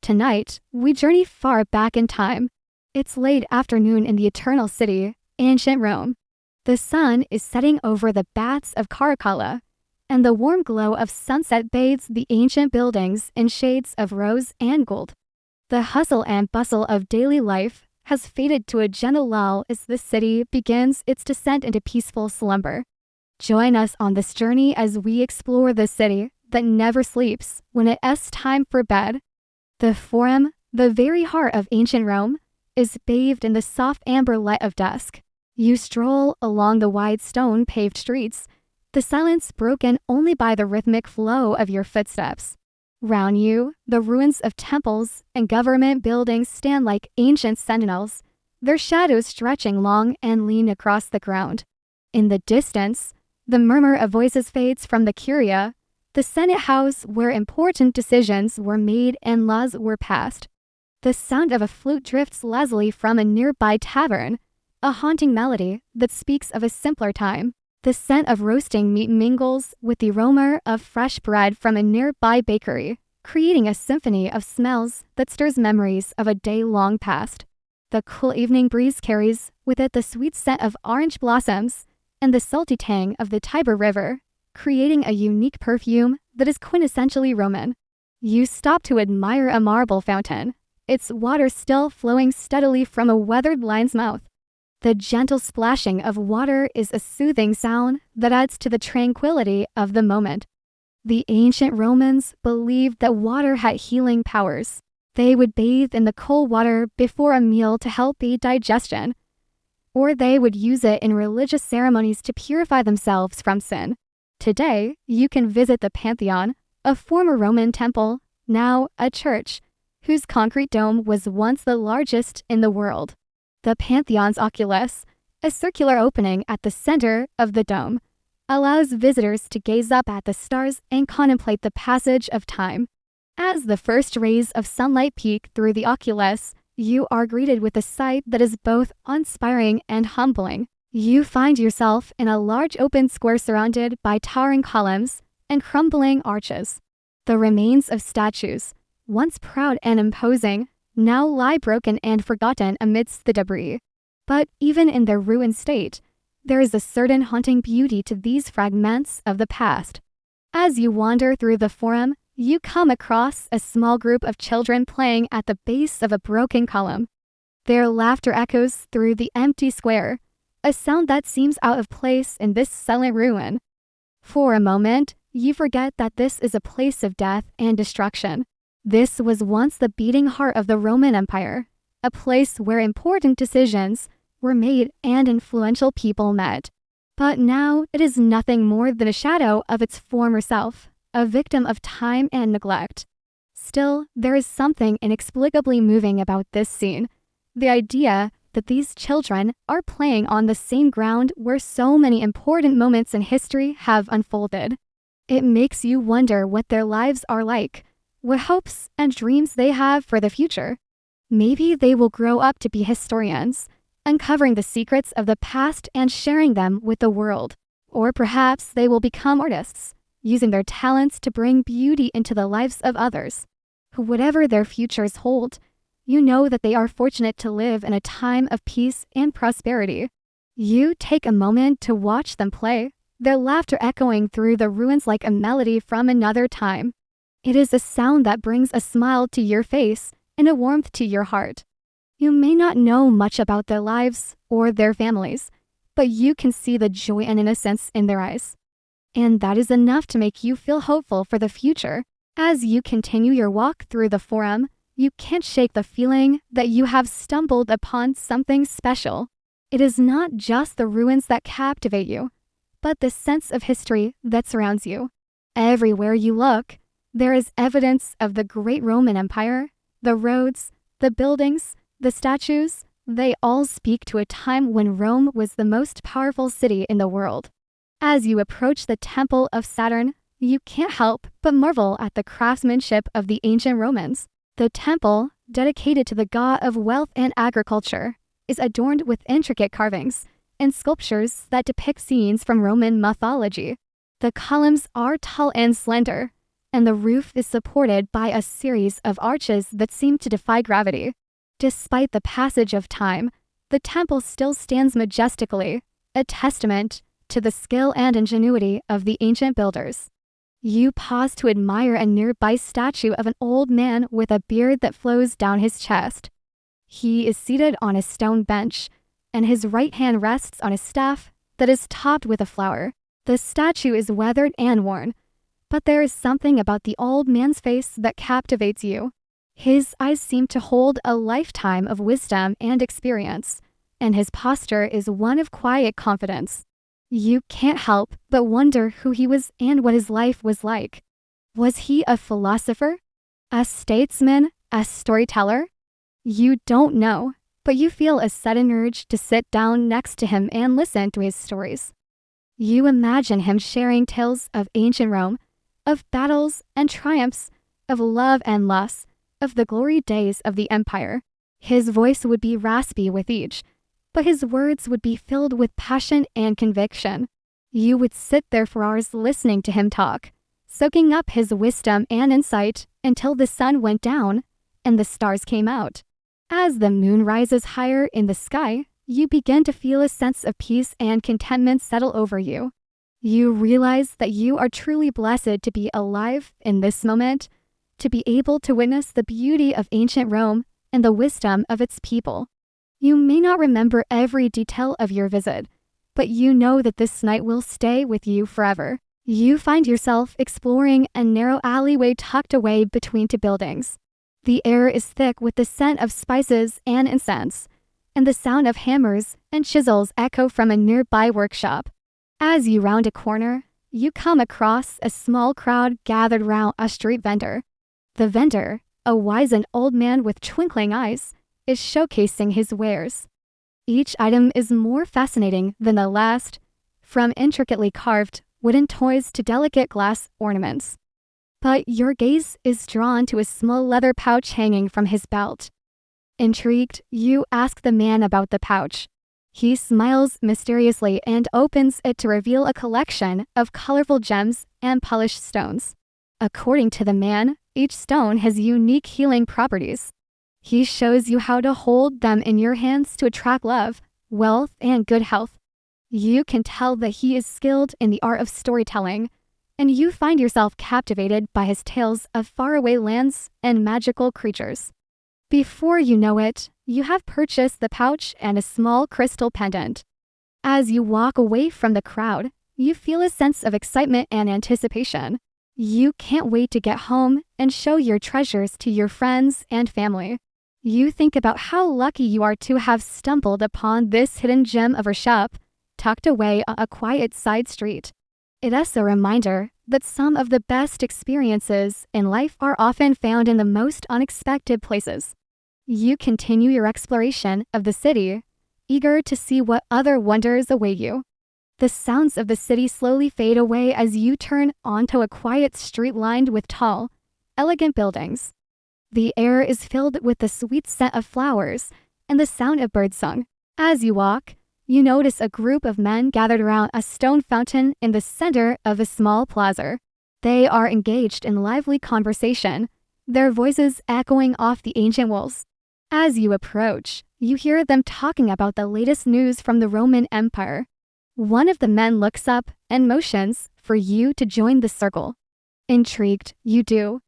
Tonight, we journey far back in time. It's late afternoon in the Eternal City, ancient Rome. The sun is setting over the baths of Caracalla, and the warm glow of sunset bathes the ancient buildings in shades of rose and gold. The hustle and bustle of daily life has faded to a gentle lull as the city begins its descent into peaceful slumber. Join us on this journey as we explore the city that never sleeps when it's time for bed. The Forum, the very heart of ancient Rome, is bathed in the soft amber light of dusk. You stroll along the wide stone-paved streets, the silence broken only by the rhythmic flow of your footsteps. Round you, the ruins of temples and government buildings stand like ancient sentinels, their shadows stretching long and lean across the ground. In the distance, the murmur of voices fades from the Curia, the Senate House where important decisions were made and laws were passed. The sound of a flute drifts lazily from a nearby tavern, a haunting melody that speaks of a simpler time. The scent of roasting meat mingles with the aroma of fresh bread from a nearby bakery, creating a symphony of smells that stirs memories of a day long past. The cool evening breeze carries with it the sweet scent of orange blossoms and the salty tang of the Tiber River, creating a unique perfume that is quintessentially Roman. You stop to admire a marble fountain, its water still flowing steadily from a weathered lion's mouth. The gentle splashing of water is a soothing sound that adds to the tranquility of the moment. The ancient Romans believed that water had healing powers. They would bathe in the cold water before a meal to help aid digestion, or they would use it in religious ceremonies to purify themselves from sin. Today, you can visit the Pantheon, a former Roman temple, now a church, whose concrete dome was once the largest in the world. The Pantheon's oculus, a circular opening at the center of the dome, allows visitors to gaze up at the stars and contemplate the passage of time. As the first rays of sunlight peek through the oculus, you are greeted with a sight that is both inspiring and humbling. You find yourself in a large open square surrounded by towering columns and crumbling arches. The remains of statues, once proud and imposing, now lie broken and forgotten amidst the debris. But even in their ruined state, there is a certain haunting beauty to these fragments of the past. As you wander through the Forum, you come across a small group of children playing at the base of a broken column. Their laughter echoes through the empty square, a sound that seems out of place in this silent ruin. For a moment, you forget that this is a place of death and destruction. This was once the beating heart of the Roman Empire, a place where important decisions were made and influential people met. But now it is nothing more than a shadow of its former self, a victim of time and neglect. Still, there is something inexplicably moving about this scene. The idea that these children are playing on the same ground where so many important moments in history have unfolded. It makes you wonder what their lives are like, what hopes and dreams they have for the future. Maybe they will grow up to be historians, uncovering the secrets of the past and sharing them with the world. Or perhaps they will become artists, using their talents to bring beauty into the lives of others. Whatever their futures hold, you know that they are fortunate to live in a time of peace and prosperity. You take a moment to watch them play, their laughter echoing through the ruins like a melody from another time. It is a sound that brings a smile to your face and a warmth to your heart. You may not know much about their lives or their families, but you can see the joy and innocence in their eyes. And that is enough to make you feel hopeful for the future. As you continue your walk through the Forum, you can't shake the feeling that you have stumbled upon something special. It is not just the ruins that captivate you, but the sense of history that surrounds you. Everywhere you look, there is evidence of the great Roman Empire. The roads, the buildings, the statues, they all speak to a time when Rome was the most powerful city in the world. As you approach the Temple of Saturn, you can't help but marvel at the craftsmanship of the ancient Romans. The temple, dedicated to the god of wealth and agriculture, is adorned with intricate carvings and sculptures that depict scenes from Roman mythology. The columns are tall and slender, and the roof is supported by a series of arches that seem to defy gravity. Despite the passage of time, the temple still stands majestically, a testament to the skill and ingenuity of the ancient builders. You pause to admire a nearby statue of an old man with a beard that flows down his chest. He is seated on a stone bench, and his right hand rests on a staff that is topped with a flower. The statue is weathered and worn, but there is something about the old man's face that captivates you. His eyes seem to hold a lifetime of wisdom and experience, and his posture is one of quiet confidence. You can't help but wonder who he was and what his life was like. Was he a philosopher? A statesman? A storyteller? You don't know, but you feel a sudden urge to sit down next to him and listen to his stories. You imagine him sharing tales of ancient Rome, of battles and triumphs, of love and loss, of the glory days of the empire. His voice would be raspy with each, but his words would be filled with passion and conviction. You would sit there for hours listening to him talk, soaking up his wisdom and insight until the sun went down and the stars came out. As the moon rises higher in the sky, you begin to feel a sense of peace and contentment settle over you. You realize that you are truly blessed to be alive in this moment, to be able to witness the beauty of ancient Rome and the wisdom of its people. You may not remember every detail of your visit, but you know that this night will stay with you forever. You find yourself exploring a narrow alleyway tucked away between two buildings. The air is thick with the scent of spices and incense, and the sound of hammers and chisels echo from a nearby workshop. As you round a corner, you come across a small crowd gathered around a street vendor. The vendor, a wizened old man with twinkling eyes, is showcasing his wares. Each item is more fascinating than the last, from intricately carved wooden toys to delicate glass ornaments. But your gaze is drawn to a small leather pouch hanging from his belt. Intrigued, you ask the man about the pouch. He smiles mysteriously and opens it to reveal a collection of colorful gems and polished stones. According to the man, each stone has unique healing properties. He shows you how to hold them in your hands to attract love, wealth, and good health. You can tell that he is skilled in the art of storytelling, and you find yourself captivated by his tales of faraway lands and magical creatures. Before you know it, you have purchased the pouch and a small crystal pendant. As you walk away from the crowd, you feel a sense of excitement and anticipation. You can't wait to get home and show your treasures to your friends and family. You think about how lucky you are to have stumbled upon this hidden gem of a shop, tucked away on a quiet side street. It is a reminder that some of the best experiences in life are often found in the most unexpected places. You continue your exploration of the city, eager to see what other wonders await you. The sounds of the city slowly fade away as you turn onto a quiet street lined with tall, elegant buildings. The air is filled with the sweet scent of flowers and the sound of birdsong. As you walk, you notice a group of men gathered around a stone fountain in the center of a small plaza. They are engaged in lively conversation, their voices echoing off the ancient walls. As you approach, you hear them talking about the latest news from the Roman Empire. One of the men looks up and motions for you to join the circle. Intrigued, you do.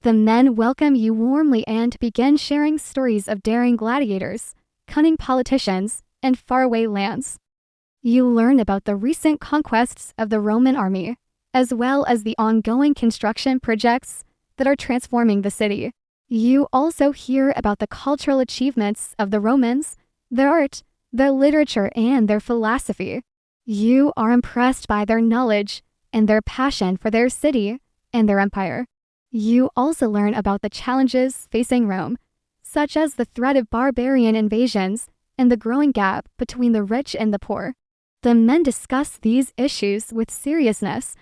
The men welcome you warmly and begin sharing stories of daring gladiators, cunning politicians, and faraway lands. You learn about the recent conquests of the Roman army, as well as the ongoing construction projects that are transforming the city. You also hear about the cultural achievements of the Romans, their art, their literature, and their philosophy. You are impressed by their knowledge and their passion for their city and their empire. You also learn about the challenges facing Rome, such as the threat of barbarian invasions and the growing gap between the rich and the poor. The men discuss these issues with seriousness,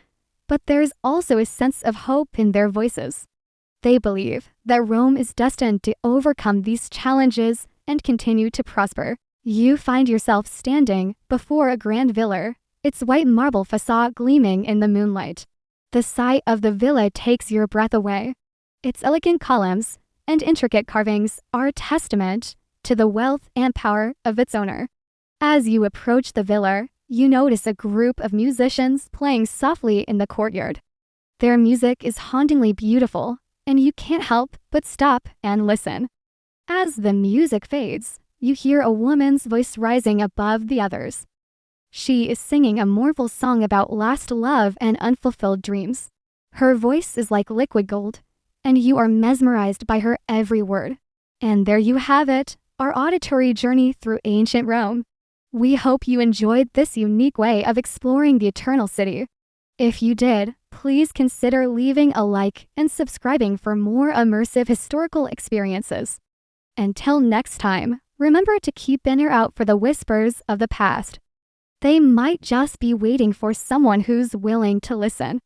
but there's also a sense of hope in their voices. They believe that Rome is destined to overcome these challenges and continue to prosper. You find yourself standing before a grand villa, its white marble facade gleaming in the moonlight. The sight of the villa takes your breath away. Its elegant columns and intricate carvings are a testament to the wealth and power of its owner. As you approach the villa, you notice a group of musicians playing softly in the courtyard. Their music is hauntingly beautiful, and you can't help but stop and listen. As the music fades, you hear a woman's voice rising above the others. She is singing a mournful song about lost love and unfulfilled dreams. Her voice is like liquid gold, and you are mesmerized by her every word. And there you have it, our auditory journey through ancient Rome. We hope you enjoyed this unique way of exploring the Eternal City. If you did, please consider leaving a like and subscribing for more immersive historical experiences. Until next time, remember to keep an ear out for the whispers of the past. They might just be waiting for someone who's willing to listen.